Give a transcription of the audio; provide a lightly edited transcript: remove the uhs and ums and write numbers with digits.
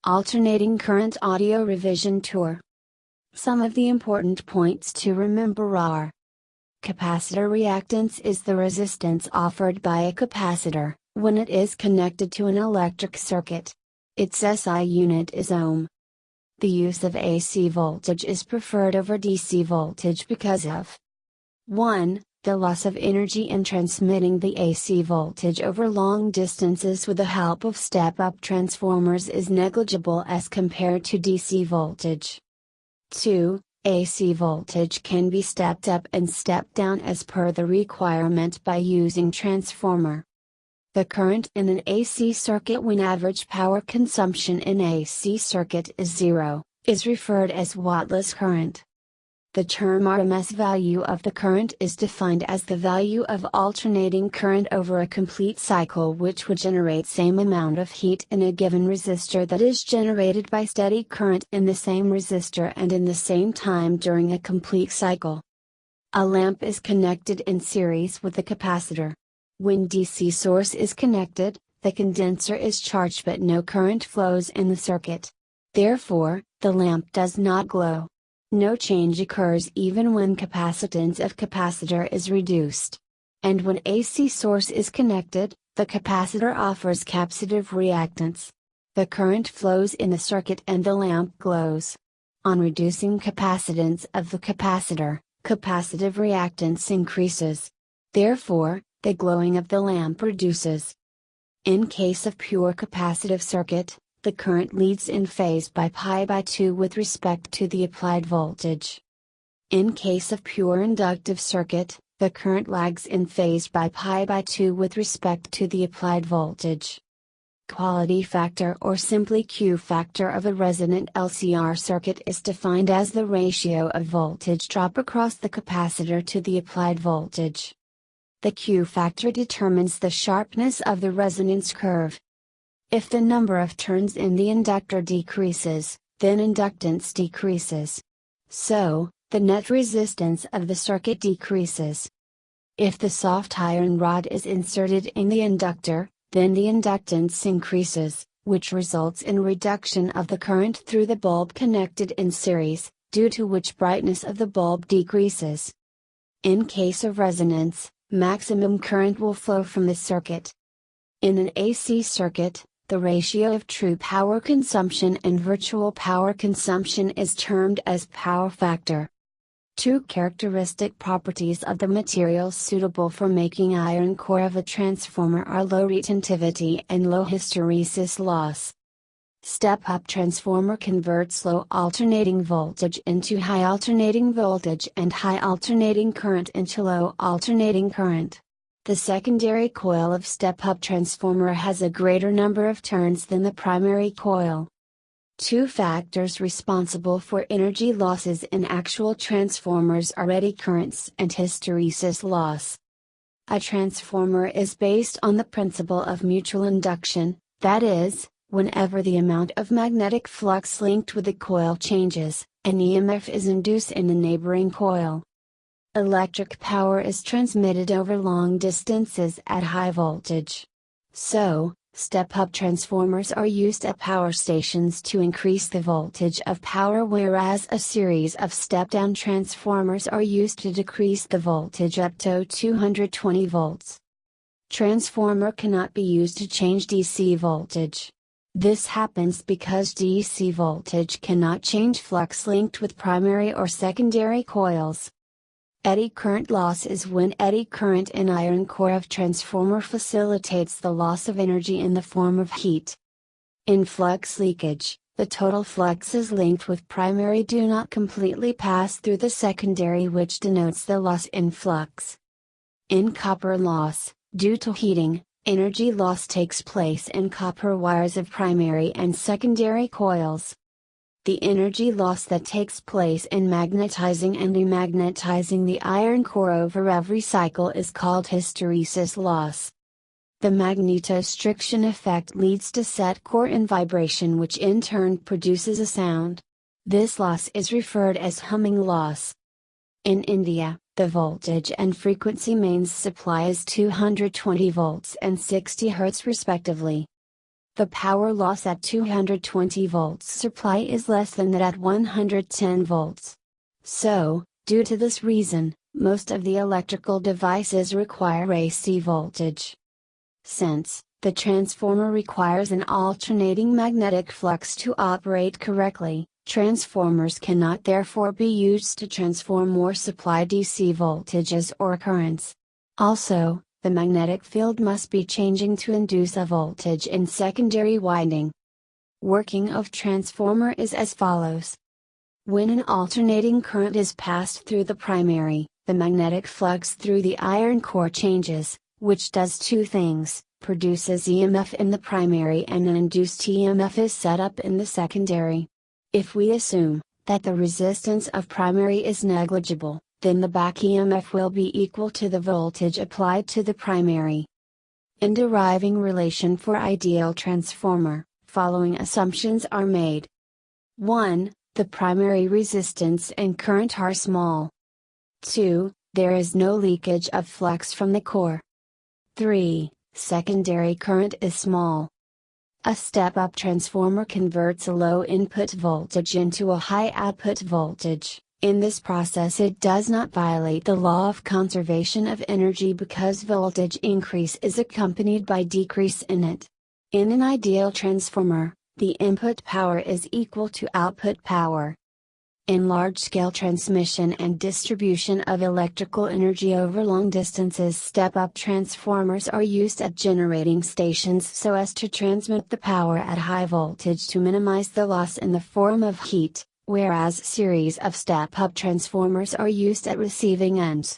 Alternating Current Audio Revision Tour. Some of the important points to remember are: capacitor reactance is the resistance offered by a capacitor when it is connected to an electric circuit. Its SI unit is ohm. The use of AC voltage is preferred over DC voltage because of 1. The loss of energy in transmitting the AC voltage over long distances with the help of step-up transformers is negligible as compared to DC voltage. 2. AC voltage can be stepped up and stepped down as per the requirement by using transformer. The current in an AC circuit when average power consumption in AC circuit is 0, is referred as wattless current. The term RMS value of the current is defined as the value of alternating current over a complete cycle which would generate same amount of heat in a given resistor that is generated by steady current in the same resistor and in the same time during a complete cycle. A lamp is connected in series with the capacitor. When DC source is connected, the condenser is charged but no current flows in the circuit. Therefore, the lamp does not glow. No change occurs even when capacitance of capacitor is reduced. And when AC source is connected, the capacitor offers capacitive reactance. The current flows in the circuit and the lamp glows. On reducing capacitance of the capacitor, capacitive reactance increases. Therefore, the glowing of the lamp reduces. In case of pure capacitive circuit, the current leads in phase by pi/2 with respect to the applied voltage. In case of pure inductive circuit, the current lags in phase by pi/2 with respect to the applied voltage. Quality factor or simply Q factor of a resonant LCR circuit is defined as the ratio of voltage drop across the capacitor to the applied voltage. The Q factor determines the sharpness of the resonance curve. If the number of turns in the inductor decreases, then inductance decreases. So, the net resistance of the circuit decreases. If the soft iron rod is inserted in the inductor, then the inductance increases, which results in reduction of the current through the bulb connected in series, due to which brightness of the bulb decreases. In case of resonance, maximum current will flow from the circuit. In an AC circuit, the ratio of true power consumption and virtual power consumption is termed as power factor. Two characteristic properties of the materials suitable for making iron core of a transformer are low retentivity and low hysteresis loss. Step-up transformer converts low alternating voltage into high alternating voltage and high alternating current into low alternating current. The secondary coil of step-up transformer has a greater number of turns than the primary coil. Two factors responsible for energy losses in actual transformers are eddy currents and hysteresis loss. A transformer is based on the principle of mutual induction, that is, whenever the amount of magnetic flux linked with the coil changes, an EMF is induced in the neighboring coil. Electric power is transmitted over long distances at high voltage. So, step-up transformers are used at power stations to increase the voltage of power, whereas a series of step-down transformers are used to decrease the voltage up to 220 volts. Transformer cannot be used to change DC voltage. This happens because DC voltage cannot change flux linked with primary or secondary coils. Eddy current loss is when eddy current in iron core of transformer facilitates the loss of energy in the form of heat. In flux leakage, the total fluxes linked with primary do not completely pass through the secondary, which denotes the loss in flux. In copper loss, due to heating, energy loss takes place in copper wires of primary and secondary coils. The energy loss that takes place in magnetizing and demagnetizing the iron core over every cycle is called hysteresis loss. The magnetostriction effect leads to set core in vibration, which in turn produces a sound. This loss is referred as humming loss. In India, the voltage and frequency mains supply is 220 volts and 60 Hz respectively. the power loss at 220 volts supply is less than that at 110 volts. So, due to this reason, most of the electrical devices require AC voltage. Since the transformer requires an alternating magnetic flux to operate correctly, transformers cannot therefore be used to transform or supply DC voltages or currents. Also, the magnetic field must be changing to induce a voltage in secondary winding. Working of transformer is as follows. When an alternating current is passed through the primary, the magnetic flux through the iron core changes, which does two things: produces EMF in the primary and an induced EMF is set up in the secondary. If we assume that the resistance of primary is negligible, then the back EMF will be equal to the voltage applied to the primary. In deriving relation for ideal transformer, following assumptions are made. 1. The primary resistance and current are small. 2. There is no leakage of flux from the core. 3. Secondary current is small. A step-up transformer converts a low input voltage into a high output voltage. In this process it does not violate the law of conservation of energy because voltage increase is accompanied by decrease in it. In an ideal transformer, the input power is equal to output power. In large-scale transmission and distribution of electrical energy over long distances, step-up transformers are used at generating stations so as to transmit the power at high voltage to minimize the loss in the form of heat, whereas series of step-up transformers are used at receiving ends,